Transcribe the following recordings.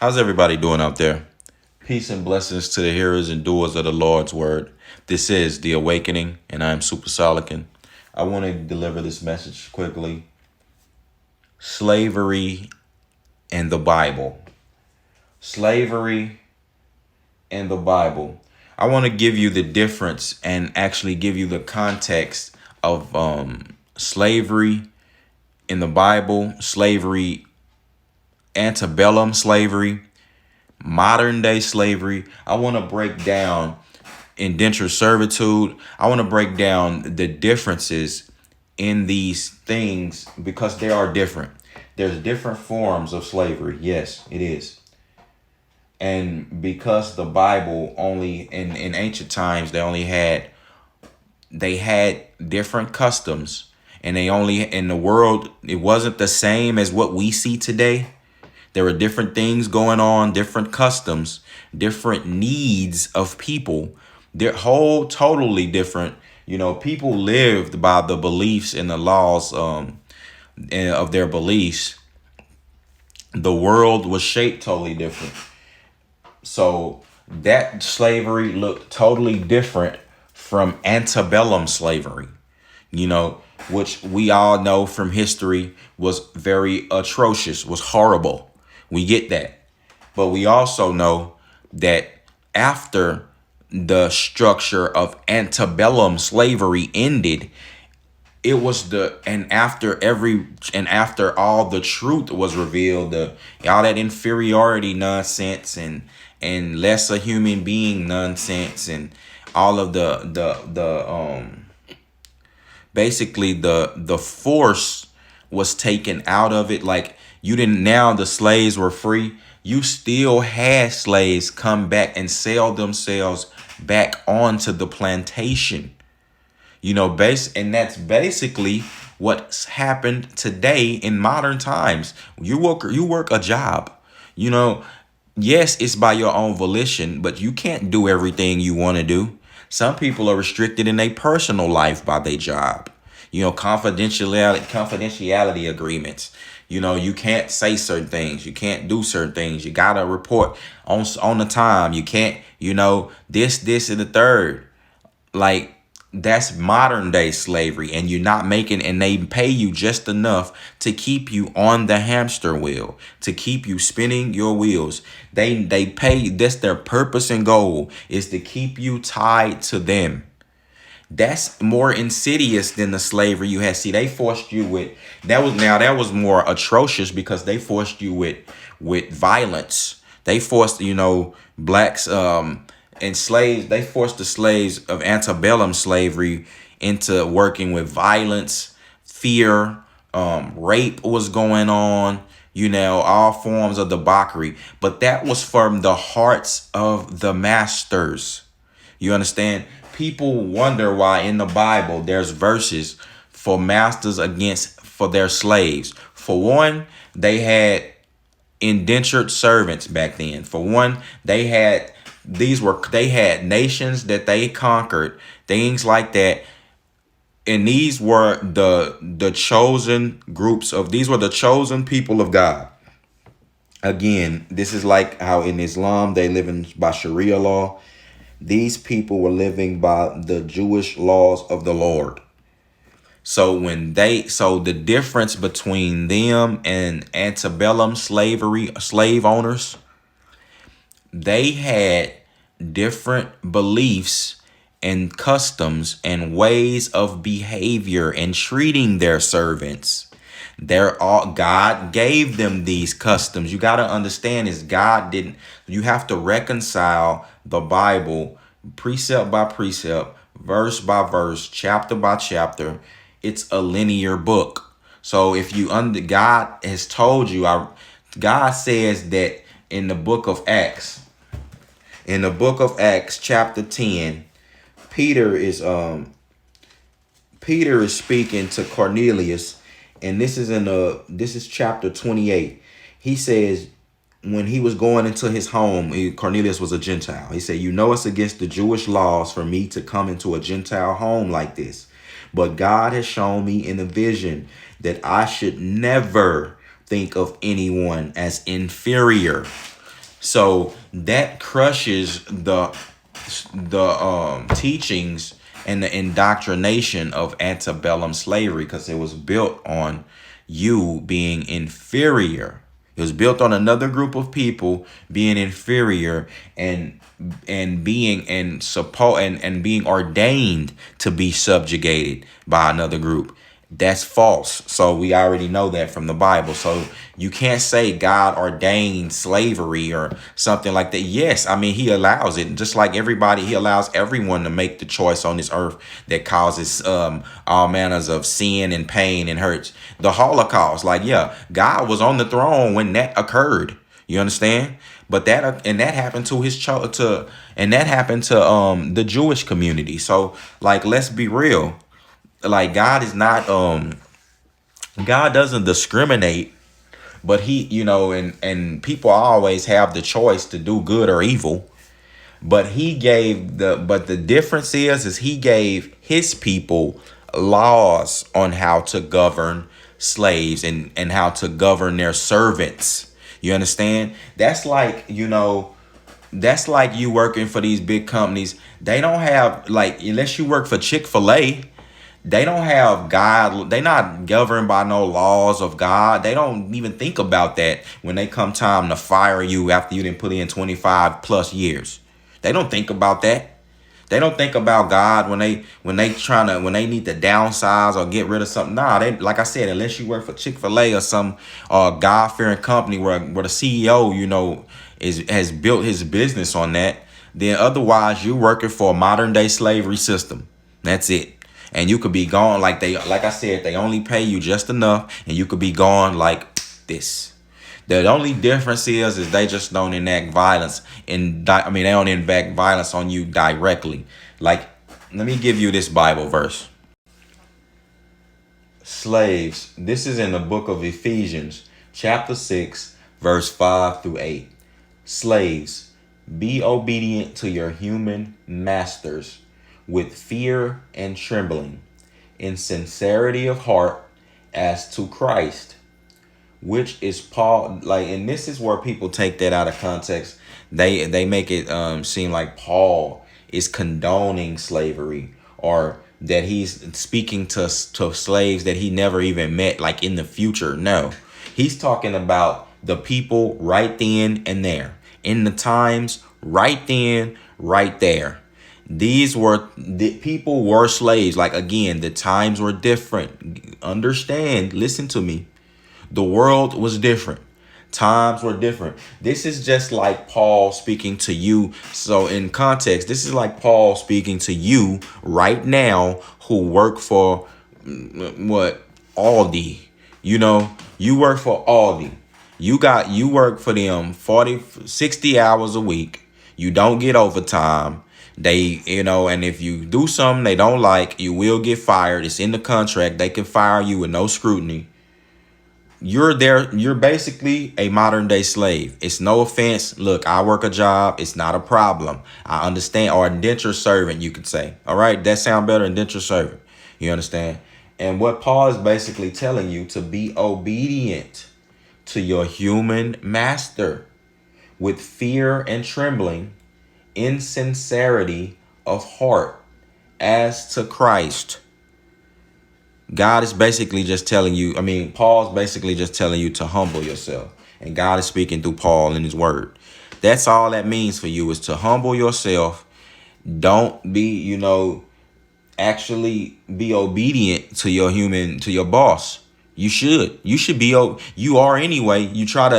How's everybody doing out there? Peace and blessings to the hearers and doers of the Lord's word. This is The Awakening, and I'm Super Solican. I want to deliver this message quickly. Slavery and the Bible. Slavery and the Bible. I want to give you the difference and actually give you the context of slavery in the Bible, slavery, antebellum slavery, modern day slavery. I want to break down indentured servitude. I want to break down the differences in these things because they are different. There's different forms of slavery. Yes, it is. And because the Bible only in ancient times they had different customs, and they only in the world it wasn't the same as what we see today. There were different things going on, different customs, different needs of people. They're whole totally different. People lived by the beliefs and the laws of their beliefs. The world was shaped totally different. So that slavery looked totally different from antebellum slavery, which we all know from history was very atrocious, was horrible. We get that. But we also know that after the structure of antebellum slavery ended, it was after all the truth was revealed, all that inferiority nonsense and lesser human being nonsense, and all of the basically the force was taken out of it. Like, you didn't, now the slaves were free. You still had slaves come back and sell themselves back onto the plantation. And that's basically what's happened today in modern times. You work a job. Yes, it's by your own volition, but you can't do everything you want to do. Some people are restricted in their personal life by their job. Confidentiality agreements. You can't say certain things. You can't do certain things. You gotta report on the time. You can't, this and the third. Like, that's modern day slavery, and you're not making, and they pay you just enough to keep you on the hamster wheel, to keep you spinning your wheels. They pay, that's their purpose and goal, is to keep you tied to them. That's more insidious than the slavery you had. See, they forced you with, that was more atrocious because they forced you with violence. They forced, blacks, and slaves, they forced the slaves of antebellum slavery into working with violence, fear, rape was going on, all forms of debauchery. But that was from the hearts of the masters. You understand? People wonder why in the Bible there's verses for masters for their slaves. For one, they had indentured servants back then. For one, they had nations that they conquered, things like that. And these were the chosen these were the chosen people of God. Again, this is like how in Islam they live by Sharia law. These people were living by the Jewish laws of the Lord. So the difference between them and antebellum slave owners, they had different beliefs and customs and ways of behavior and treating their servants. God gave them these customs. You got to understand is you have to reconcile the Bible precept by precept, verse by verse, chapter by chapter. It's a linear book. So if God has told you, God says that in the book of Acts, chapter 10, Peter is speaking to Cornelius, and this is chapter 28. He says, when he was going into his home, Cornelius was a Gentile. He said, it's against the Jewish laws for me to come into a Gentile home like this. But God has shown me in a vision that I should never think of anyone as inferior. So that crushes the teachings and the indoctrination of antebellum slavery, because it was built on you being inferior. It was built on another group of people being inferior and being and being ordained to be subjugated by another group. That's false. So we already know that from the Bible. So you can't say God ordained slavery or something like that. Yes, I mean, he allows it. Just like everybody, he allows everyone to make the choice on this earth that causes all manners of sin and pain and hurts. The Holocaust, like, yeah, God was on the throne when that occurred. You understand? But that happened to that happened to the Jewish community. So like, let's be real. Like, God doesn't discriminate, but he, and people always have the choice to do good or evil. But the difference is he gave his people laws on how to govern slaves and how to govern their servants. You understand? That's like you working for these big companies. They don't have, like, unless you work for Chick-fil-A, they don't have God. They not governed by no laws of God. They don't even think about that when they come time to fire you after you didn't put in 25 plus years. They don't think about that. They don't think about God when they need to downsize or get rid of something. Nah, they, like I said, unless you work for Chick-fil-A or some God fearing company where the CEO, has built his business on that, then otherwise you working for a modern day slavery system. That's it. And you could be gone like I said, they only pay you just enough, and you could be gone like this. The only difference is they just don't enact violence they don't enact violence on you directly. Like, let me give you this Bible verse. Slaves, this is in the book of Ephesians, chapter 6, verse 5 through 8. Slaves, be obedient to your human masters with fear and trembling, in sincerity of heart, as to Christ, which is Paul. Like, and this is where people take that out of context. They make it seem like Paul is condoning slavery, or that he's speaking to slaves that he never even met, like in the future. No, he's talking about the people right then and there, in the times right then, right there. The people were slaves. Like, again, the times were different. Understand, listen to me. The world was different. Times were different. This is just like Paul speaking to you. So in context, this is like Paul speaking to you right now who work for Aldi. You work for Aldi. You work for them 40, 60 hours a week. You don't get overtime. And if you do something they don't like, you will get fired. It's in the contract. They can fire you with no scrutiny. You're basically a modern day slave. It's no offense. Look, I work a job. It's not a problem. I understand. Or indentured servant, you could say. All right, that sound better, indentured servant. You understand? And what Paul is basically telling you, to be obedient to your human master with fear and trembling, in sincerity of heart, as to Christ. God is basically just telling you, Paul's basically just telling you to humble yourself. And God is speaking through Paul in his word. That's all that means for you, is to humble yourself. Don't be, actually be obedient to your boss. You should be, you are anyway. You try to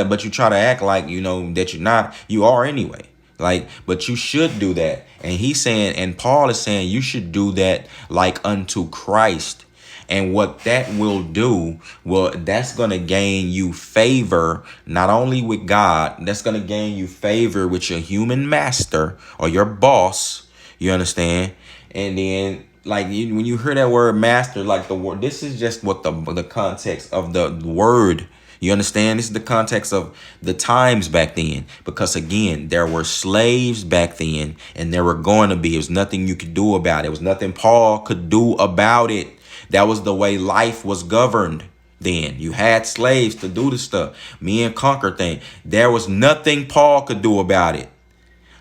act like, that you're not. You are anyway. Like, but you should do that. And Paul is saying you should do that like unto Christ. And what that will do, that's going to gain you favor, not only with God, that's going to gain you favor with your human master or your boss. You understand? And then, like, when you hear that word master, like the word, this is just what the context of the word. You understand? This is the context of the times back then. Because, again, there were slaves back then, and there were going to be. There was nothing you could do about it. There was nothing Paul could do about it. That was the way life was governed. then. You had slaves to do the stuff. Me and conquer thing. There was nothing Paul could do about it.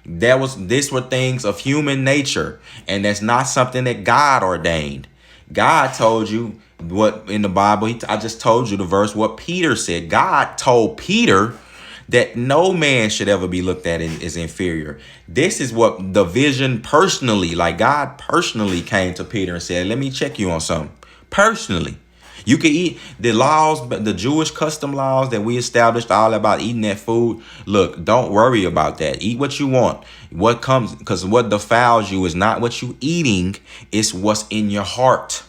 This were things of human nature, and that's not something that God ordained. God told you what in the Bible. I just told you the verse what Peter said. God told Peter that no man should ever be looked at as inferior. This is what the vision personally, like God personally came to Peter and said, let me check you on something. Personally. You can eat the laws, the Jewish custom laws that we established all about eating that food. Look, don't worry about that. Eat what you want. What comes, because what defiles you is not what you eating, it's what's in your heart.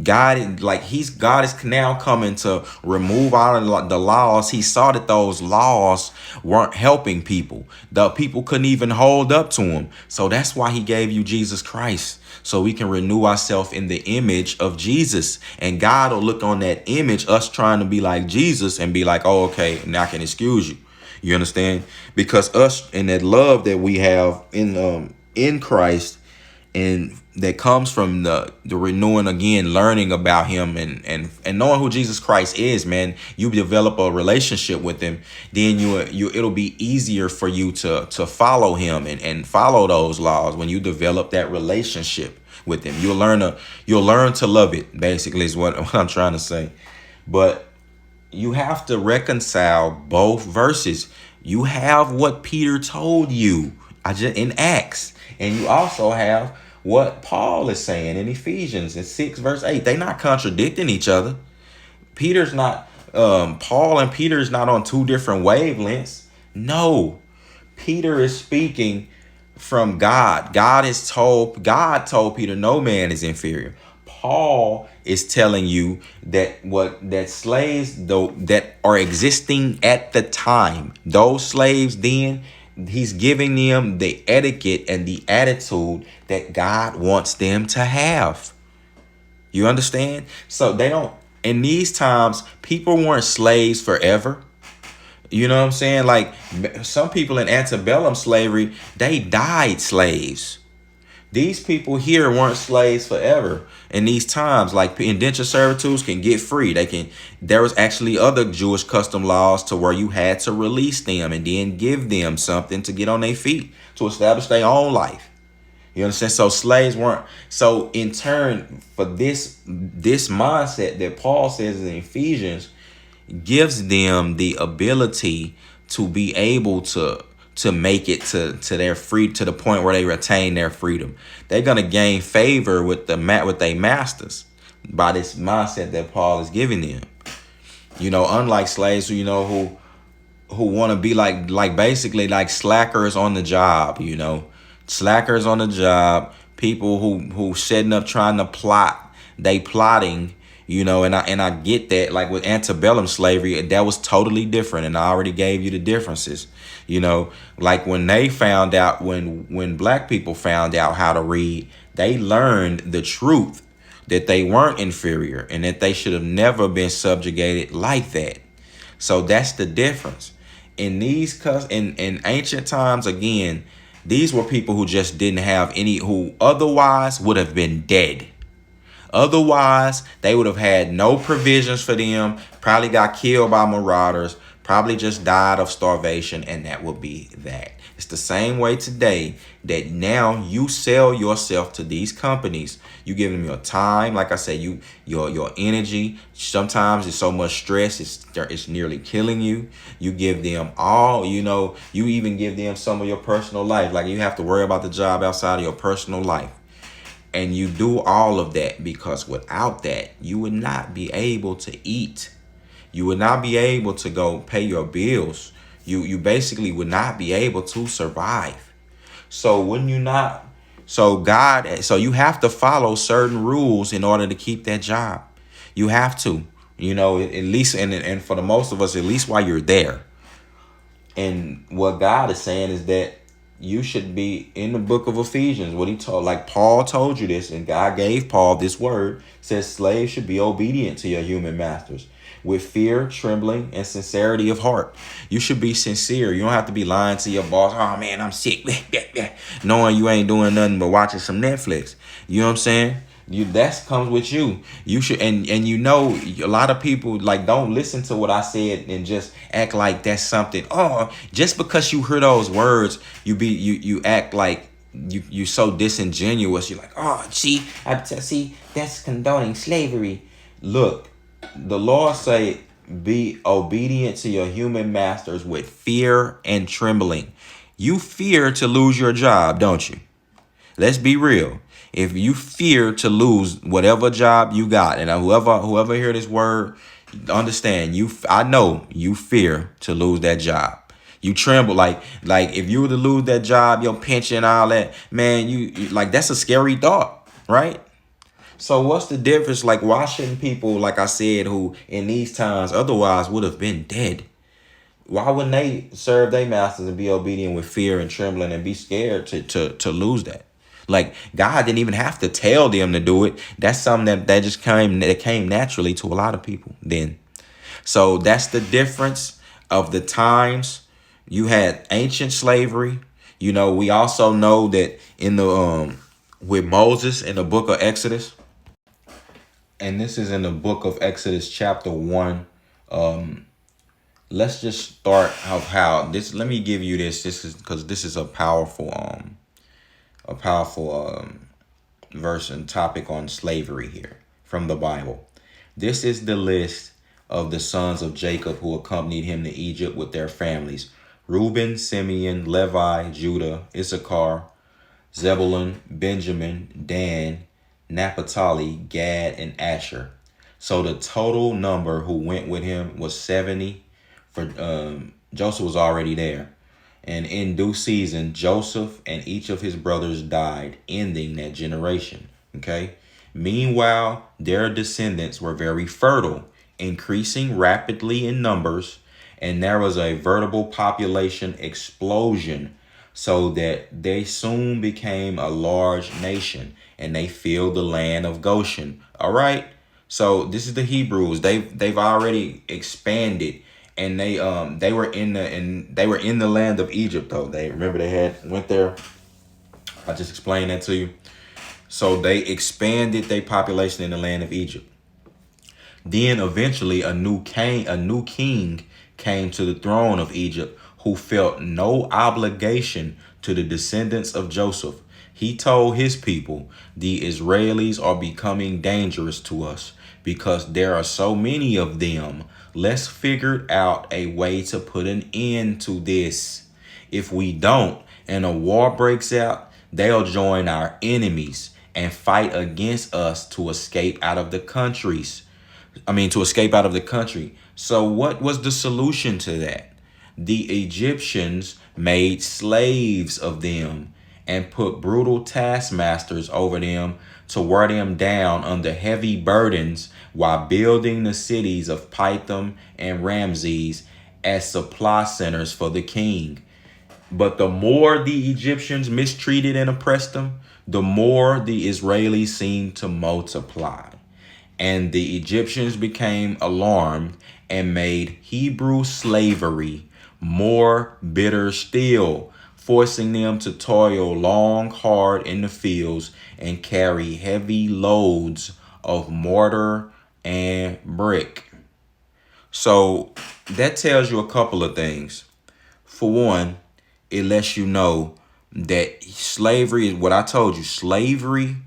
God is now coming to remove all of the laws. He saw that those laws weren't helping people. The people couldn't even hold up to him. So that's why he gave you Jesus Christ, so we can renew ourselves in the image of Jesus. And God will look on that image, us trying to be like Jesus, and be like, oh, okay, now I can excuse you. You understand? Because us and that love that we have in Christ, and that comes from the renewing again, learning about him and knowing who Jesus Christ is, man. You develop a relationship with him, then it'll be easier for you to follow him and follow those laws when you develop that relationship with him. You'll learn to love it, basically, is what I'm trying to say. But you have to reconcile both verses. You have what Peter told you in Acts, and you also have what Paul is saying in Ephesians in 6 verse 8. They're not contradicting each other. Paul and Peter is not on two different wavelengths. No, Peter is speaking from God. God told Peter no man is inferior. Paul is telling you that slaves though that are existing at the time, those slaves then, he's giving them the etiquette and the attitude that God wants them to have. You understand? So in these times, people weren't slaves forever. You know what I'm saying? Like some people in antebellum slavery, they died slaves. These people here weren't slaves forever. In these times, like indentured servitudes can get free. There was actually other Jewish custom laws to where you had to release them and then give them something to get on their feet to establish their own life. You understand? So slaves weren't. So in turn, for this mindset that Paul says in Ephesians, gives them the ability to be able to make it to their free, to the point where they retain their freedom. They're gonna gain favor with their masters by this mindset that Paul is giving them. You know, unlike slaves who want to be like basically like slackers on the job. You know, slackers on the job. People who setting up trying to plot. They plotting. You know, and I get that. Like with antebellum slavery, that was totally different, and I already gave you the differences. You know, like when they found out, when black people found out how to read, they learned the truth that they weren't inferior and that they should have never been subjugated like that. So that's the difference. In ancient times, again, these were people who just didn't have any, who otherwise would have been dead. Otherwise, they would have had no provisions for them, probably got killed by marauders, probably just died of starvation, and that would be that. It's the same way today that now you sell yourself to these companies. You give them your time, like I said, your energy. Sometimes it's so much stress, it's nearly killing you. You give them all, you even give them some of your personal life. Like you have to worry about the job outside of your personal life. And you do all of that because without that, you would not be able to eat. You would not be able to go pay your bills. You basically would not be able to survive. So wouldn't you not? So you have to follow certain rules in order to keep that job. You have to, at least, and for the most of us, at least while you're there. And what God is saying is that you should be in the book of Ephesians. What he told, like Paul told you this, and God gave Paul this word, says slaves should be obedient to your human masters with fear, trembling, and sincerity of heart. You should be sincere. You don't have to be lying to your boss. Oh man, I'm sick. Knowing you ain't doing nothing but watching some Netflix. You know what I'm saying? That comes with you. You should, and you know, a lot of people like don't listen to what I said and just act like that's something. Oh, just because you hear those words, you act like you so disingenuous. You're like, oh, see, that's condoning slavery. Look, the law say be obedient to your human masters with fear and trembling. You fear to lose your job, don't you? Let's be real. If you fear to lose whatever job you got, and whoever hear this word, understand you. I know you fear to lose that job. You tremble like if you were to lose that job, your pension, all that, man. You like that's a scary thought, right? So what's the difference? Like, why shouldn't people, like I said, who in these times otherwise would have been dead? Why wouldn't they serve their masters and be obedient with fear and trembling and be scared to lose that? Like God didn't even have to tell them to do it. That's something that just came naturally to a lot of people then. So that's the difference of the times. You had ancient slavery. You know, we also know that in the with Moses in the book of Exodus, and this is in the book of Exodus chapter 1. Let's just start how this. Let me give you this. This is because this is a powerful verse and topic on slavery here from the Bible. This is the list of the sons of Jacob who accompanied him to Egypt with their families: Reuben, Simeon, Levi, Judah, Issachar, Zebulun, Benjamin, Dan, Naphtali, Gad, and Asher. So the total number who went with him was 70. For Joseph was already there. And in due season, Joseph and each of his brothers died, ending that generation. Okay. Meanwhile, their descendants were very fertile, increasing rapidly in numbers, and there was a veritable population explosion, so that they soon became a large nation, and they filled the land of Goshen. All right. So this is the Hebrews. They've already expanded, and they were in the land of Egypt though. They remember they had went there. I just explained that to you. So they expanded their population in the land of Egypt. Then eventually a new king came to the throne of Egypt who felt no obligation to the descendants of Joseph. He told his people, the Israelis are becoming dangerous to us because there are so many of them. Let's figure out a way to put an end to this. If we don't, and a war breaks out, they'll join our enemies and fight against us to escape out of the countries. To escape out of the country. So what was the solution to that? The Egyptians made slaves of them and put brutal taskmasters over them to wear them down under heavy burdens while building the cities of Pithom and Ramses as supply centers for the king. But the more the Egyptians mistreated and oppressed them, the more the Israelis seemed to multiply. And the Egyptians became alarmed and made Hebrew slavery more bitter still, forcing them to toil long, hard in the fields and carry heavy loads of mortar and brick. So that tells you a couple of things. For one, it lets you know that slavery is what I told you. Slavery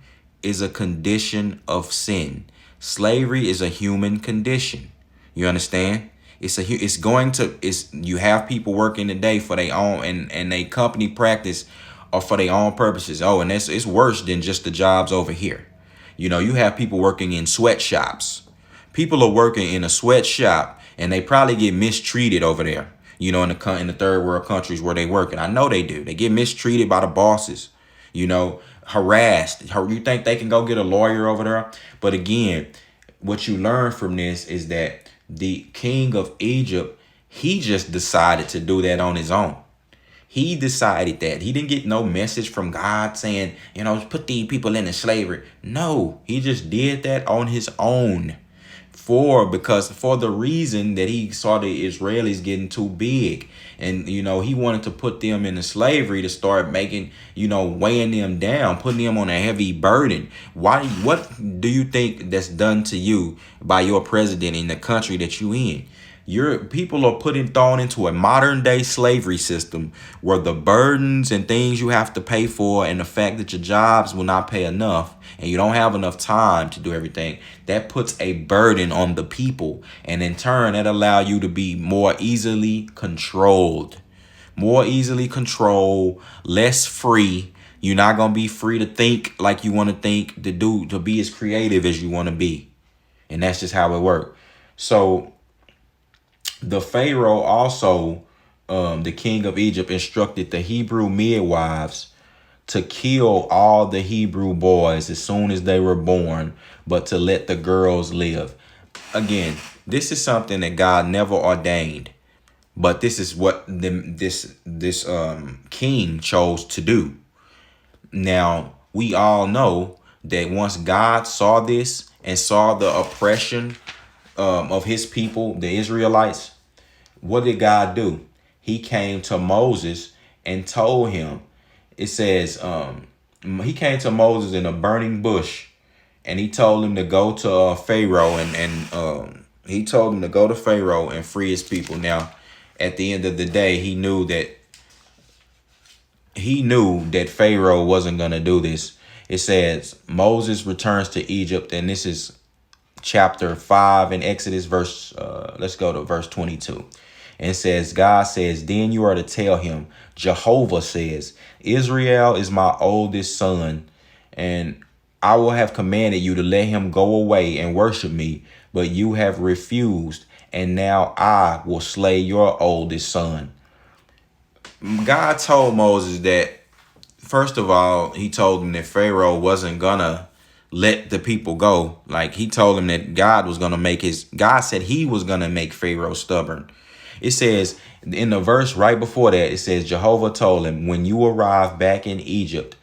is a condition of sin. Slavery is a human condition. You understand? You have people working today for their own and they company practice or for their own purposes. Oh, and it's worse than just the jobs over here. You have people working in sweatshops. People are working in a sweatshop and they probably get mistreated over there. In the third world countries where they work, and I know they do. They get mistreated by the bosses. Harassed. You think they can go get a lawyer over there? But again, what you learn from this is that the king of Egypt, he just decided to do that on his own. He decided that. He didn't get no message from God saying, put these people into slavery. No, he just did that on his own for the reason that he saw the Israelis getting too big. And, he wanted to put them into slavery to start making, weighing them down, putting them on a heavy burden. What do you think that's done to you by your president in the country that you in? Your people are thrown into a modern day slavery system where the burdens and things you have to pay for, and the fact that your jobs will not pay enough and you don't have enough time to do everything, that puts a burden on the people. And in turn, that allow you to be more easily controlled, less free. You're not going to be free to think like you want to think, to be as creative as you want to be. And that's just how it works. So the Pharaoh also, the king of Egypt, instructed the Hebrew midwives to kill all the Hebrew boys as soon as they were born, but to let the girls live. Again, this is something that God never ordained, but this is what this king chose to do. Now, we all know that once God saw this and saw the oppression of his people, the Israelites, what did God do? He came to Moses and told him, it says, he came to Moses in a burning bush, and he told him to go to Pharaoh, and he told him to go to Pharaoh and free his people. Now, at the end of the day, he knew that Pharaoh wasn't going to do this. It says Moses returns to Egypt, and this is chapter 5 in Exodus, let's go to verse 22. And it says, God says, then you are to tell him, Jehovah says, Israel is my oldest son, and I will have commanded you to let him go away and worship me, but you have refused, and now I will slay your oldest son. God told Moses that, first of all, he told him that Pharaoh wasn't gonna let the people go. Like, he told him that God said he was gonna make Pharaoh stubborn. It says in the verse right before that, it says, Jehovah told him, when you arrive back in Egypt,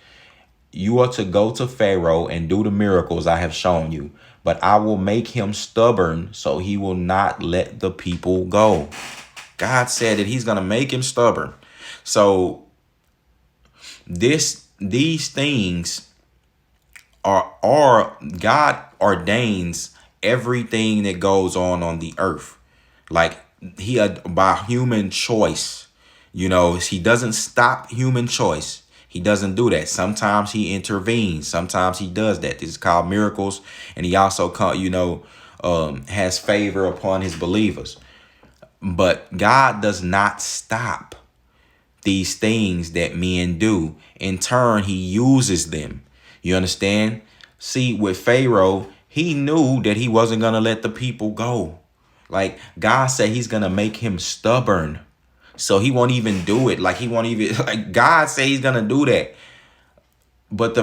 you are to go to Pharaoh and do the miracles I have shown you, but I will make him stubborn, so he will not let the people go. God said that he's going to make him stubborn. So these things are God ordains everything that goes on the earth. Like, by human choice, he doesn't stop human choice. He doesn't do that. Sometimes he intervenes. Sometimes he does that. This is called miracles. And he also, has favor upon his believers. But God does not stop these things that men do. In turn, he uses them. You understand? See, with Pharaoh, he knew that he wasn't going to let the people go. Like, God said he's going to make him stubborn. So he won't even do it. Like, God said he's going to do that. But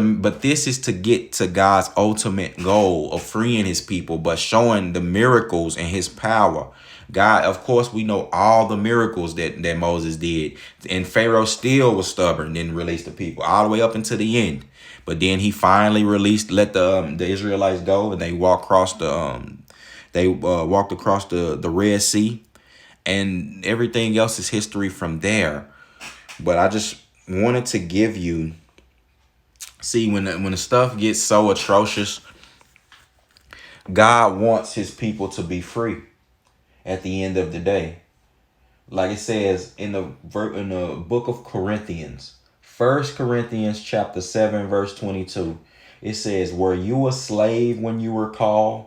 this is to get to God's ultimate goal of freeing his people, but showing the miracles and his power. God, of course, we know all the miracles that Moses did. And Pharaoh still was stubborn, didn't release the people all the way up until the end. But then he finally let the Israelites go, and they walked across the Red Sea, and everything else is history from there. But I just wanted to give you, see, when the stuff gets so atrocious, God wants his people to be free at the end of the day. Like it says in the book of Corinthians, 1 Corinthians chapter 7, verse 22, it says, were you a slave when you were called?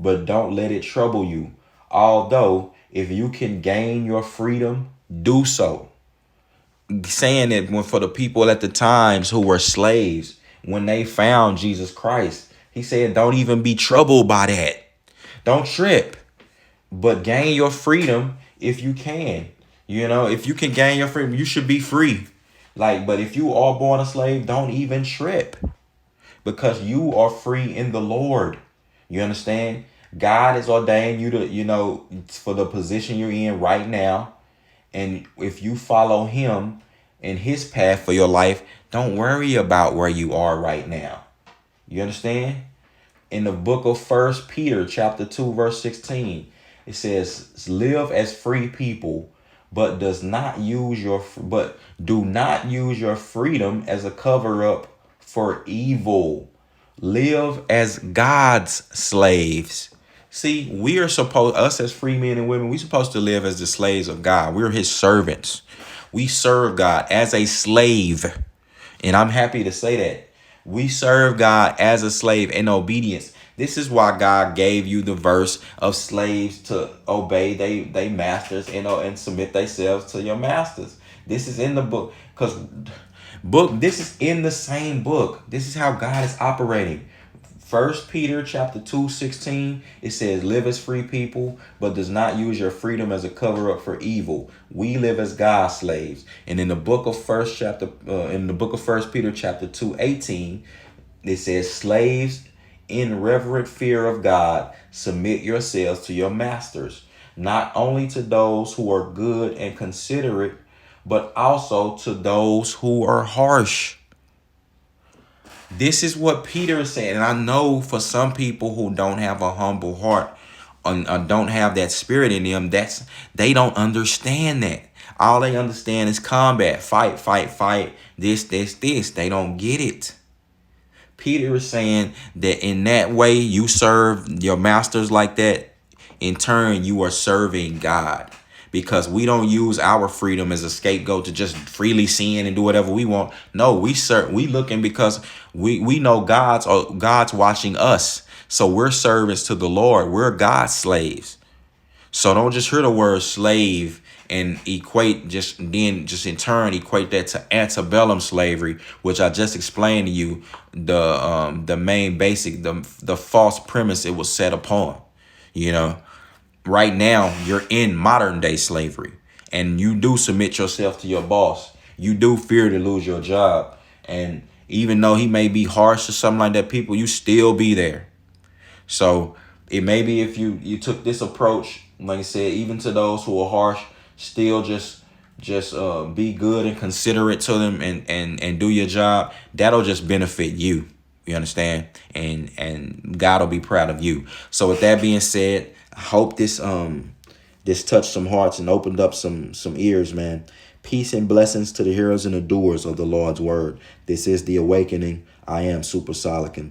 But don't let it trouble you. Although, if you can gain your freedom, do so. Saying that for the people at the times who were slaves, when they found Jesus Christ, he said, don't even be troubled by that. Don't trip. But gain your freedom if you can. If you can gain your freedom, you should be free. But if you are born a slave, don't even trip. Because you are free in the Lord. You understand? God has ordained you to, for the position you're in right now. And if you follow him and his path for your life, don't worry about where you are right now. You understand? In the book of First Peter, chapter 2, verse 16, it says, live as free people, but do not use your freedom as a cover up for evil. Live as God's slaves. See, we are supposed, us as free men and women, we supposed to live as the slaves of God. We're his servants. We serve God as a slave. And I'm happy to say that. We serve God as a slave in obedience. This is why God gave you the verse of slaves to obey they masters and submit themselves to your masters. This is in the book. This is in the same book. This is how God is operating. First Peter chapter 2:16, it says, live as free people, but does not use your freedom as a cover up for evil. We live as God's slaves. And in the book of First Peter chapter 2:18, it says, slaves, in reverent fear of God, submit yourselves to your masters, not only to those who are good and considerate, but also to those who are harsh. This is what Peter is saying. And I know for some people who don't have a humble heart or don't have that spirit in them, they don't understand that. All they understand is combat, fight, fight, fight, this. They don't get it. Peter is saying that in that way you serve your masters like that. In turn, you are serving God. Because we don't use our freedom as a scapegoat to just freely sin and do whatever we want. No, we looking because we know God's watching us. So we're servants to the Lord. We're God's slaves. So don't just hear the word slave and just in turn equate that to antebellum slavery, which I just explained to you the main basic, the false premise it was set upon. Right now, you're in modern day slavery and you do submit yourself to your boss. You do fear to lose your job. And even though he may be harsh or something like that, people, you still be there. So it may be if you took this approach, like I said, even to those who are harsh, still just be good and considerate to them and do your job. That'll just benefit you. You understand? And God will be proud of you. So with that being said, I hope this touched some hearts and opened up some ears, man. Peace and blessings to the hearers and the doers of the Lord's word. This is The Awakening. I am Super Solican.